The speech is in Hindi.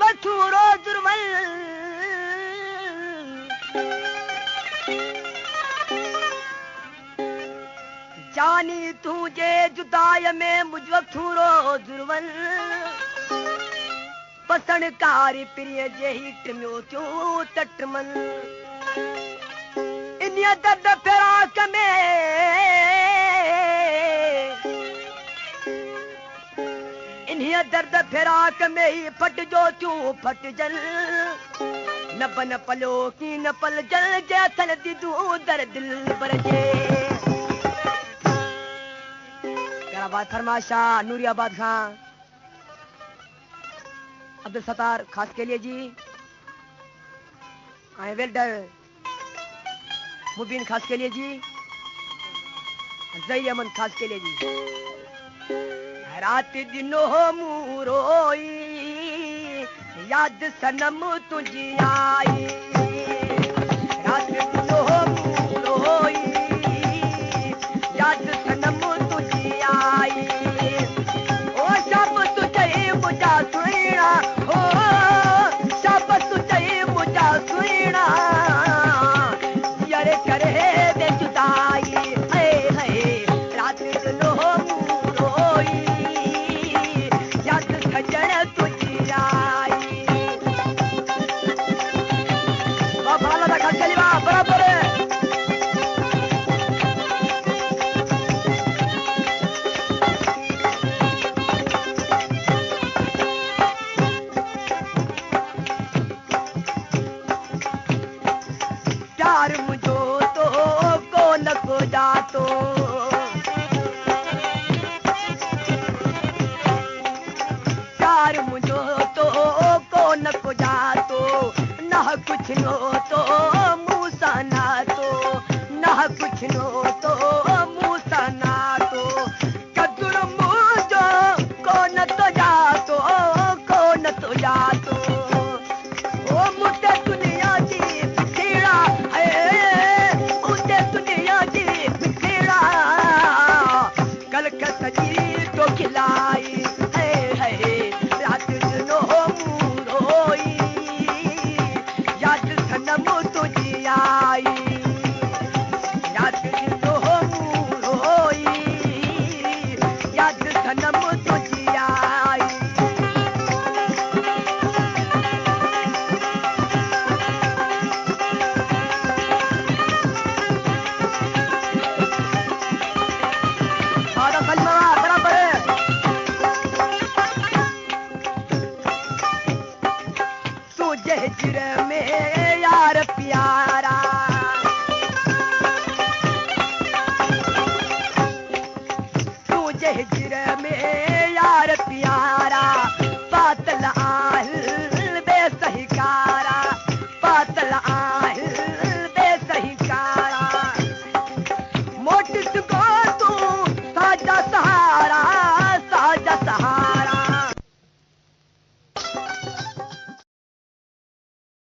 वठू रोज रुमल जानी तुझे जुदाई में मुझ वठू रोज रुमल पसंद कारी प्रिय जेही टिम्यो क्यों तटमन इन्हीं दर्द फिराक में इन्हीं दर्द फिराक में ही फट जो क्यों फट जल न बन पलो की न पल जल जैसन दिदू दर दिल बरजे कराबाद फरमाशा नूरियाबाद खां अब्दुल सत्तार खास के लिए जी आई वेल्डर मुबीन खास के लिए जी जही अमन खास के लिए जी रात दिनो मूरोई याद सनम तुझी आई रात दिनो मूरोई याद सनम तुझी आई ओ शब तुझे मुझा सुना हो शब तुझे मुझा सुना यारे करे दे जुदाई है रात दिनो मूरोई याद सजन तुझी आई बाबा ला का चलीवा बराबर प्यार मुझो तो को न को जातो प्यार मुझो तो को न को जातो ना कुछ नो तो मूसा ना तो ना कुछ नो तो मूसा ना तो कदुर मुझो को न तो जातो को न तो जातो ओ मुझे दुनिया की बिखेड़ा है मुझे दुनिया की बिखेड़ा कल का सजी तो खिलाई